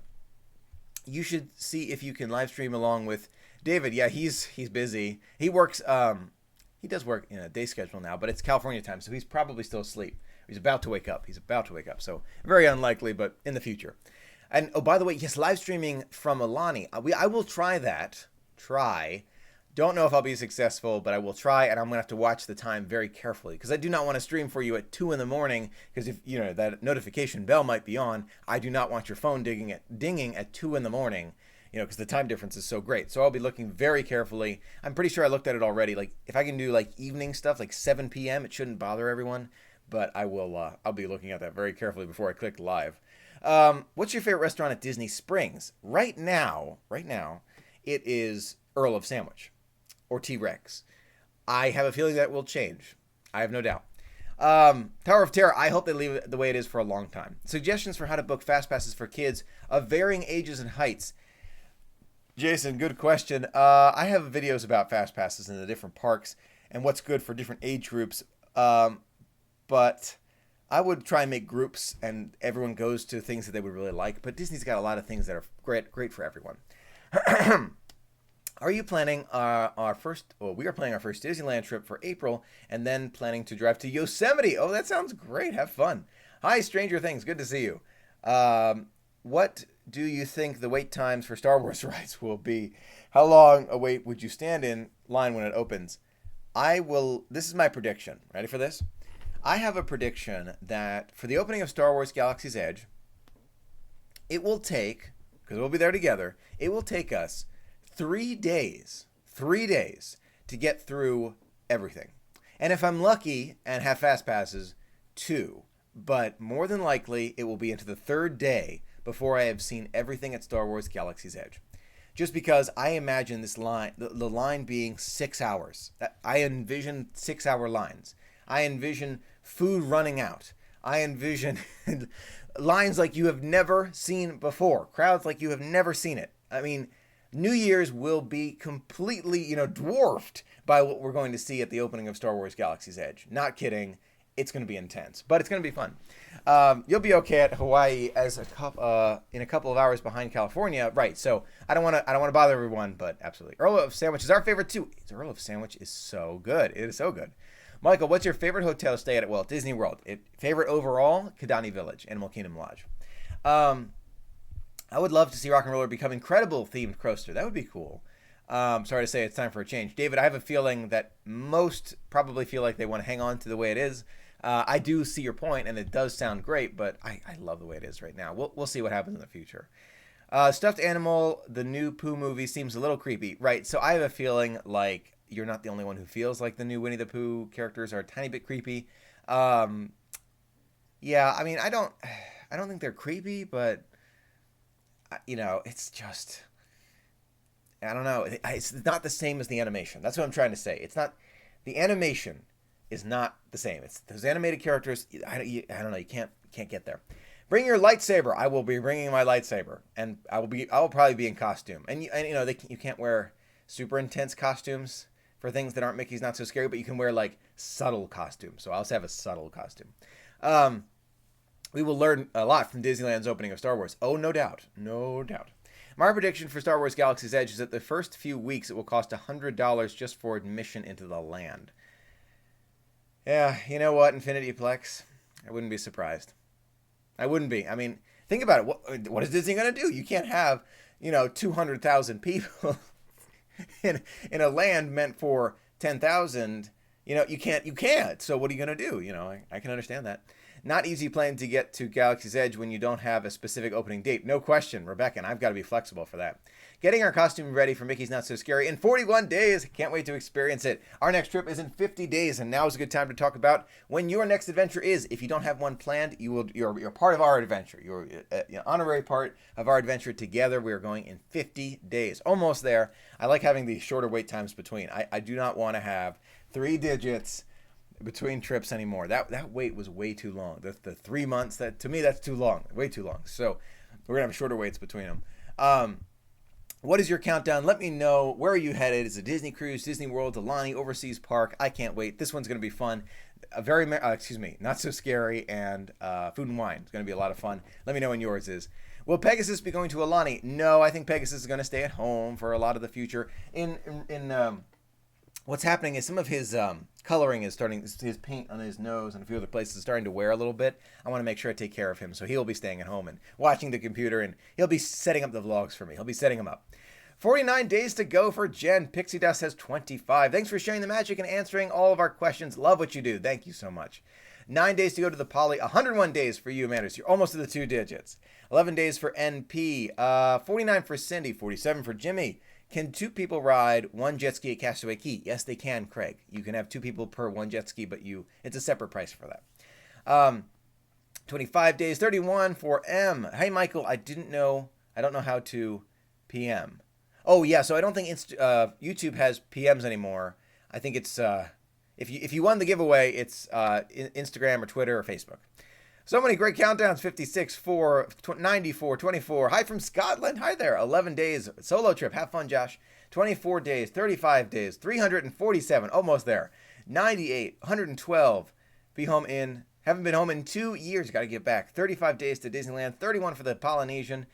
You should see if you can live stream along with David. Yeah, he's busy. He works. He does work in a day schedule now, but it's California time, so he's probably still asleep. He's about to wake up. So very unlikely, but in the future. And oh, by the way, yes, live streaming from Alani. I will try that. Don't know if I'll be successful, but I will try, and I'm going to have to watch the time very carefully, because I do not want to stream for you at 2 in the morning, because if that notification bell might be on. I do not want your phone dinging at 2 in the morning, because the time difference is so great. So I'll be looking very carefully. I'm pretty sure I looked at it already. Like, if I can do like evening stuff, like 7 p.m., it shouldn't bother everyone, but I will. I'll be looking at that very carefully before I click live. What's your favorite restaurant at Disney Springs? Right now, it is Earl of Sandwich. Or T-Rex. I have a feeling that will change. I have no doubt. Tower of Terror, I hope they leave it the way it is for a long time. Suggestions for how to book fast passes for kids of varying ages and heights. Jason, good question. I have videos about fast passes in the different parks and what's good for different age groups. But I would try and make groups and everyone goes to things that they would really like. But Disney's got a lot of things that are great for everyone. Are you planning our first? Well, we are planning our first Disneyland trip for April, and then planning to drive to Yosemite. Oh, that sounds great! Have fun. Hi, Stranger Things. Good to see you. What do you think the wait times for Star Wars rides will be? How long a wait would you stand in line when it opens? This is my prediction. Ready for this? I have a prediction that for the opening of Star Wars Galaxy's Edge, it will take, because we'll be there together, it will take us 3 days to get through everything. And if I'm lucky and have fast passes, 2. But more than likely, it will be into the 3rd day before I have seen everything at Star Wars Galaxy's Edge. just because I imagine this line, the line being 6 hours. I envision 6 hour lines. I envision food running out. I envision lines like you have never seen before, crowds like you have never seen it. I mean, New Year's will be completely, dwarfed by what we're going to see at the opening of Star Wars Galaxy's Edge. Not kidding. It's going to be intense, but it's going to be fun. You'll be okay at Hawaii as in a couple of hours behind California, right? So I don't want to bother everyone, but absolutely. Earl of Sandwich is our favorite too. Earl of Sandwich is so good. It is so good. Michael, what's your favorite hotel to stay at Walt Disney World? Favorite overall? Kidani Village, Animal Kingdom Lodge. I would love to see Rock and Roller become incredible themed coaster. That would be cool. Sorry to say it's time for a change. David, I have a feeling that most probably feel like they want to hang on to the way it is. I do see your point, and it does sound great, but I love the way it is right now. We'll see what happens in the future. Stuffed Animal, the new Pooh movie seems a little creepy. Right, so I have a feeling like you're not the only one who feels like the new Winnie the Pooh characters are a tiny bit creepy. Yeah, I mean, I don't think they're creepy, but it's just, I don't know. It's not the same as the animation. That's what I'm trying to say. It's not, the animation is not the same. It's those animated characters. I don't know. You can't get there. Bring your lightsaber. I will be bringing my lightsaber, and I will probably be in costume. And you can't wear super intense costumes for things that aren't Mickey's Not So Scary, but you can wear like subtle costumes. So I'll also have a subtle costume. We will learn a lot from Disneyland's opening of Star Wars. Oh, no doubt. No doubt. My prediction for Star Wars Galaxy's Edge is that the first few weeks it will cost $100 just for admission into the land. Yeah, you know what, Infinity-plex? I wouldn't be surprised. I wouldn't be. I mean, think about it. What is Disney going to do? You can't have, 200,000 people in a land meant for 10,000. You can't. So what are you going to do? I can understand that. Not easy plan to get to Galaxy's Edge when you don't have a specific opening date. No question, Rebecca, and I've got to be flexible for that. Getting our costume ready for Mickey's Not So Scary in 41 days. Can't wait to experience it. Our next trip is in 50 days, and now is a good time to talk about when your next adventure is. If you don't have one planned, you're part of our adventure. You're an honorary part of our adventure together. We are going in 50 days. Almost there. I like having these shorter wait times between. I do not want to have 3 digits between trips anymore. That wait was way too long. The 3 months, to me, that's too long. Way too long. So we're going to have shorter waits between them. What is your countdown? Let me know. Where are you headed? Is it Disney Cruise, Disney World, Aulani, Overseas Park? I can't wait. This one's going to be fun. Not So Scary, and Food and Wine. It's going to be a lot of fun. Let me know when yours is. Will Pegasus be going to Aulani? No, I think Pegasus is going to stay at home for a lot of the future. What's happening is some of his coloring is starting, his paint on his nose and a few other places is starting to wear a little bit. I want to make sure I take care of him, so he'll be staying at home and watching the computer, and he'll be setting up the vlogs for me. He'll be setting them up. 49 days to go for Jen. Pixie Dust has 25. Thanks for sharing the magic and answering all of our questions. Love what you do. Thank you so much. 9 days to go to the Poly. 101 days for you, Amanda. You're almost to the 2 digits. 11 days for NP. 49 for Cindy. 47 for Jimmy. Can 2 people ride 1 jet ski at Castaway Cay? Yes, they can, Craig. You can have 2 people per 1 jet ski, but it's a separate price for that. 25 days, 31 for M. Hey, Michael, I don't know how to PM. Oh, yeah, so I don't think YouTube has PMs anymore. I think it's, if you won the giveaway, it's Instagram or Twitter or Facebook. So many great countdowns. 56, 4, 94, 24. Hi from Scotland. Hi there. 11 days. Solo trip. Have fun, Josh. 24 days. 35 days. 347. Almost there. 98. 112. Haven't been home in 2 years. Got to get back. 35 days to Disneyland. 31 for the Polynesian.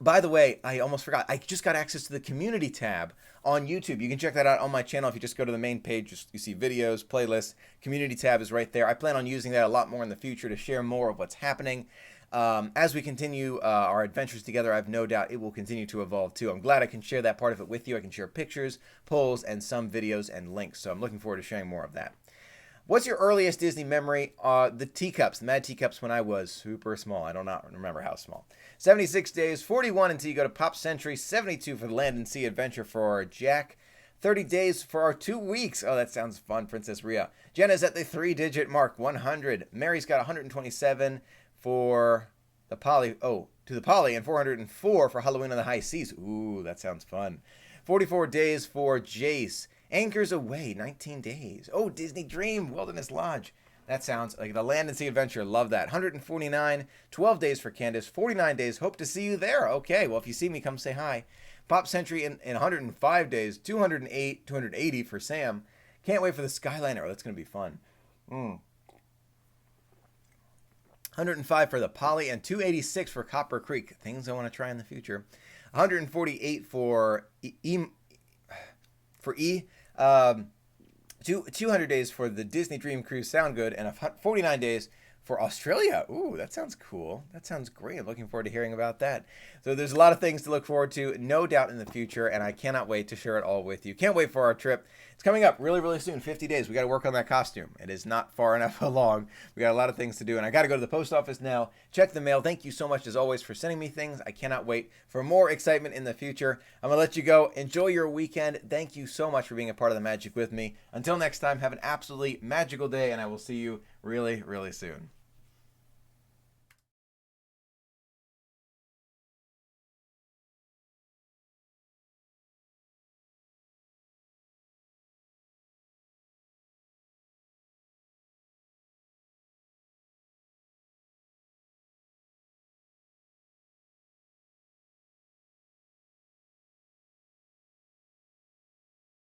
By the way, I almost forgot. I just got access to the community tab on YouTube. You can check that out on my channel. If you just go to the main page, you see videos, playlists. Community tab is right there. I plan on using that a lot more in the future to share more of what's happening. As we continue our adventures together, I have no doubt it will continue to evolve too. I'm glad I can share that part of it with you. I can share pictures, polls, and some videos and links. So I'm looking forward to sharing more of that. What's your earliest Disney memory? The teacups, the Mad Teacups when I was super small. I do not remember how small. 76 days, 41 until you go to Pop Century, 72 for the Land and Sea Adventure for Jack, 30 days for our 2 weeks. Oh, that sounds fun, Princess Rhea. Jenna's at the 3-digit mark, 100. Mary's got 127 for the Poly. Oh, to the Poly, and 404 for Halloween on the High Seas. Ooh, that sounds fun. 44 days for Jace. Anchors Away, 19 days. Oh, Disney Dream, Wilderness Lodge. That sounds like the Land and Sea Adventure. Love that. 149, 12 days for Candace. 49 days. Hope to see you there. Okay, well, if you see me, come say hi. Pop Century in 105 days. 208, 280 for Sam. Can't wait for the Skyliner. Oh, that's going to be fun. 105 for the Poly and 286 for Copper Creek. Things I want to try in the future. 148 for E. 200 days for the Disney Dream Cruise. Sound good. And 49 days for Australia. Ooh, that sounds cool. That sounds great. I'm looking forward to hearing about that. So there's a lot of things to look forward to, no doubt, in the future, and I cannot wait to share it all with you. Can't wait for our trip. It's coming up really, really soon, 50 days. We got to work on that costume. It is not far enough along. We got a lot of things to do, and I got to go to the post office now, check the mail. Thank you so much, as always, for sending me things. I cannot wait for more excitement in the future. I'm going to let you go. Enjoy your weekend. Thank you so much for being a part of the magic with me. Until next time, have an absolutely magical day, and I will see you really, really soon.